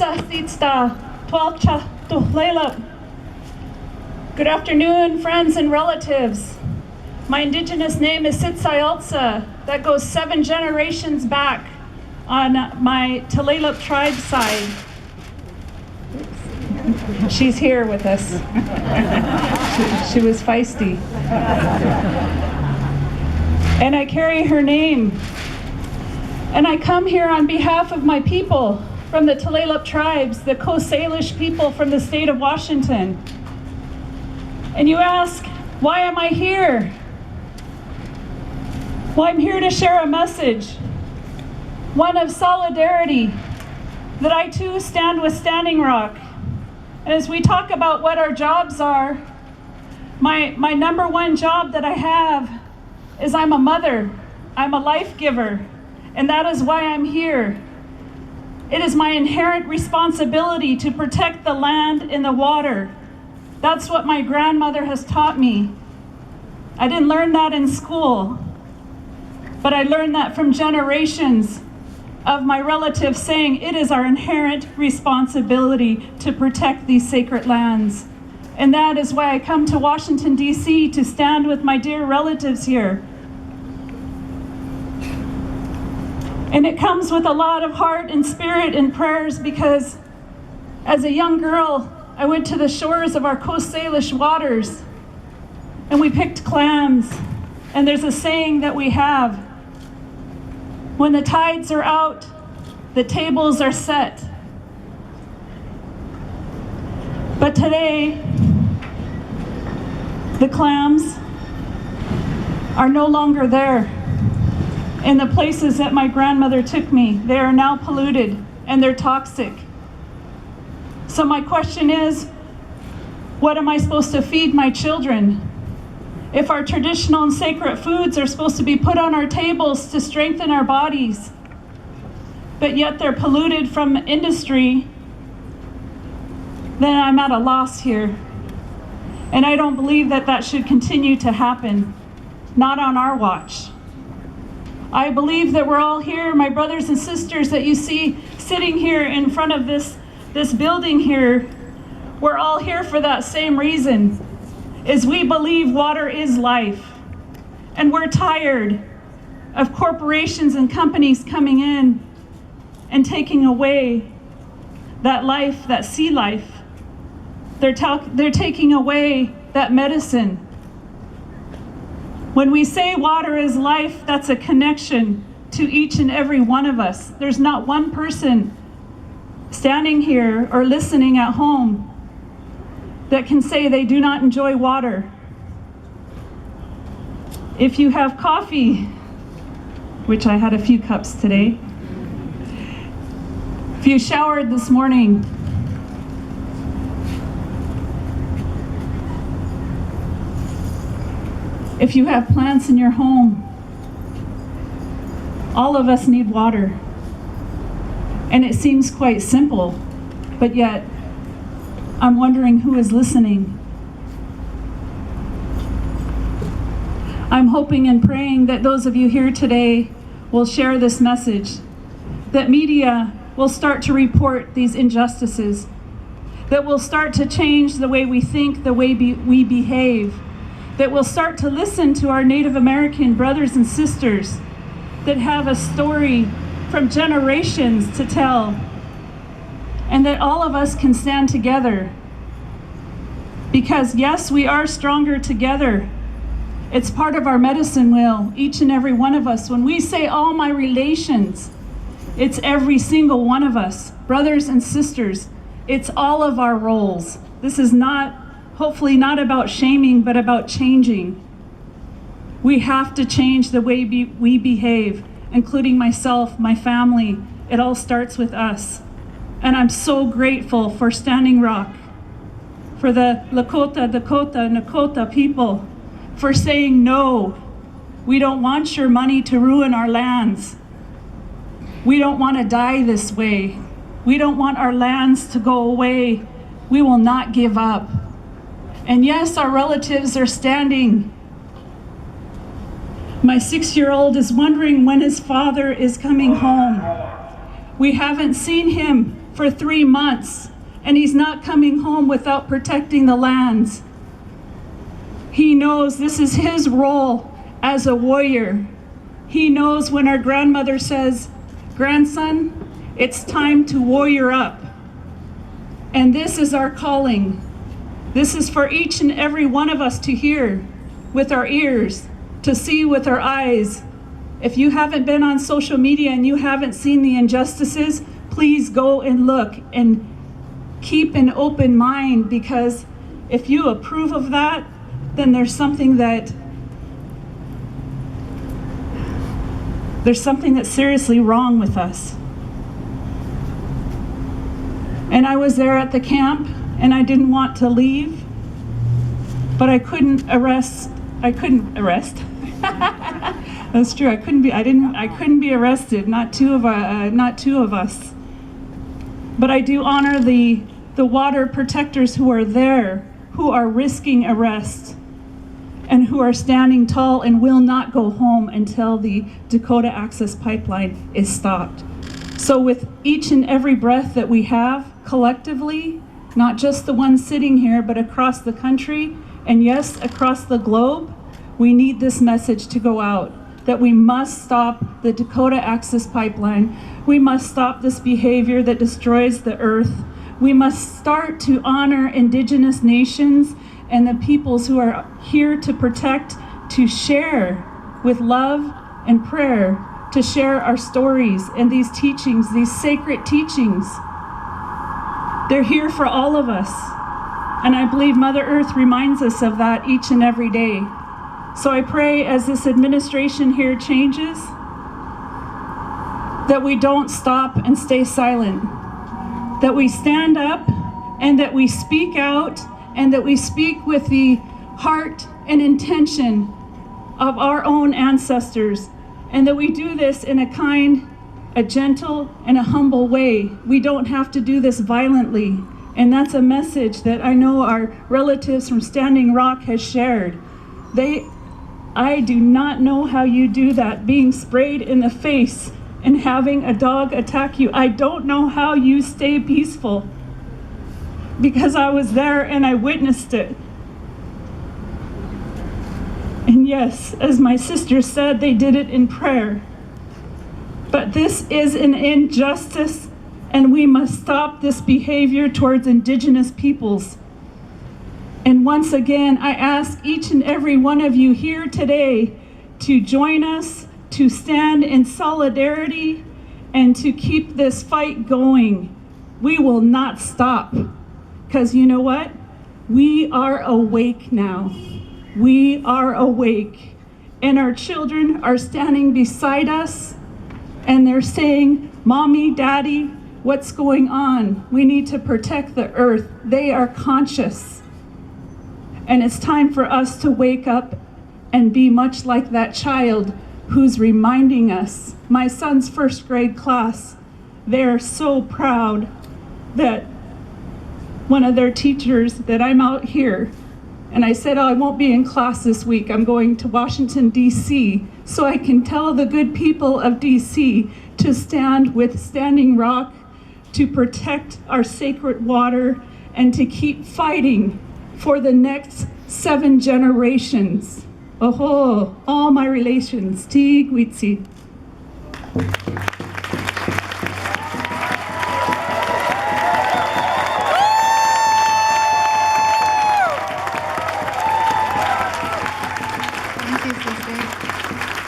Good afternoon, friends and relatives. My indigenous name is Sitsayoltsa. That goes 7 generations back on my Tulalip tribe side. She's here with us. She was feisty. And I carry her name. And I come here on behalf of my people from the Tulalip tribes, the Coast Salish people from the state of Washington. And you ask, why am I here? Well, I'm here to share a message, one of solidarity, that I too stand with Standing Rock. And as we talk about what our jobs are, my number one job that I have is I'm a mother, I'm a life giver, and that is why I'm here. It is my inherent responsibility to protect the land and the water. That's what my grandmother has taught me. I didn't learn that in school, but I learned that from generations of my relatives saying it is our inherent responsibility to protect these sacred lands. And that is why I come to Washington, D.C. to stand with my dear relatives here. And it comes with a lot of heart and spirit and prayers, because as a young girl, I went to the shores of our Coast Salish waters and we picked clams. And there's a saying that we have: when the tides are out, the tables are set. But today, the clams are no longer there. In the places that my grandmother took me, they are now polluted and they're toxic. So my question is, what am I supposed to feed my children? If our traditional and sacred foods are supposed to be put on our tables to strengthen our bodies, but yet they're polluted from industry, then I'm at a loss here. And I don't believe that that should continue to happen, not on our watch. I believe that we're all here, my brothers and sisters that you see sitting here in front of this building here, we're all here for that same reason, is we believe water is life. And we're tired of corporations and companies coming in and taking away that life, that sea life. They're taking away that medicine. When we say water is life, that's a connection to each and every one of us. There's not one person standing here or listening at home that can say they do not enjoy water. If you have coffee, which I had a few cups today, if you showered this morning, if you have plants in your home, all of us need water. And it seems quite simple, but yet I'm wondering who is listening. I'm hoping and praying that those of you here today will share this message, that media will start to report these injustices, that will start to change the way we think, the way we behave, that we'll start to listen to our Native American brothers and sisters that have a story from generations to tell, and that all of us can stand together. Because yes, we are stronger together. It's part of our medicine wheel, each and every one of us. When we say all my relations, it's every single one of us, brothers and sisters. It's all of our roles. This is not, hopefully not about shaming, but about changing. We have to change the way we behave, including myself, my family. It all starts with us. And I'm so grateful for Standing Rock, for the Lakota, Dakota, Nakota people, for saying no. We don't want your money to ruin our lands. We don't want to die this way. We don't want our lands to go away. We will not give up. And yes, our relatives are standing. My 6-year-old is wondering when his father is coming home. We haven't seen him for 3 months, and he's not coming home without protecting the lands. He knows this is his role as a warrior. He knows when our grandmother says, "Grandson, it's time to warrior up." And this is our calling. This is for each and every one of us to hear with our ears, to see with our eyes. If you haven't been on social media and you haven't seen the injustices, please go and look and keep an open mind, because if you approve of that, then there's something that's seriously wrong with us. And I was there at the camp, and I didn't want to leave, but I couldn't arrest. That's true. I couldn't be arrested. Not two of us. But I do honor the water protectors who are there, who are risking arrest, and who are standing tall and will not go home until the Dakota Access Pipeline is stopped. So with each and every breath that we have collectively, not just the ones sitting here, but across the country, and yes, across the globe, we need this message to go out, that we must stop the Dakota Access Pipeline. We must stop this behavior that destroys the earth. We must start to honor Indigenous nations and the peoples who are here to protect, to share with love and prayer, to share our stories and these teachings, these sacred teachings. They're here for all of us. And I believe Mother Earth reminds us of that each and every day. So I pray as this administration here changes, that we don't stop and stay silent, that we stand up and that we speak out, and that we speak with the heart and intention of our own ancestors, and that we do this in a kind, a gentle, and a humble way. We don't have to do this violently. And that's a message that I know our relatives from Standing Rock has shared. I do not know how you do that, being sprayed in the face and having a dog attack you. I don't know how you stay peaceful, because I was there and I witnessed it. And yes, as my sister said, they did it in prayer. But this is an injustice, and we must stop this behavior towards Indigenous peoples. And once again, I ask each and every one of you here today to join us, to stand in solidarity, and to keep this fight going. We will not stop, because you know what? We are awake now. We are awake, and our children are standing beside us, and they're saying, "Mommy, Daddy, what's going on? We need to protect the earth." They are conscious. And it's time for us to wake up and be much like that child who's reminding us. My son's first grade class, they're so proud that one of their teachers, that I'm out here, and I said, "Oh, I won't be in class this week. I'm going to Washington, D.C., so I can tell the good people of D.C. to stand with Standing Rock, to protect our sacred water, and to keep fighting for the next 7 generations." Oho, all my relations. Tigwitsi. Thank you, sister.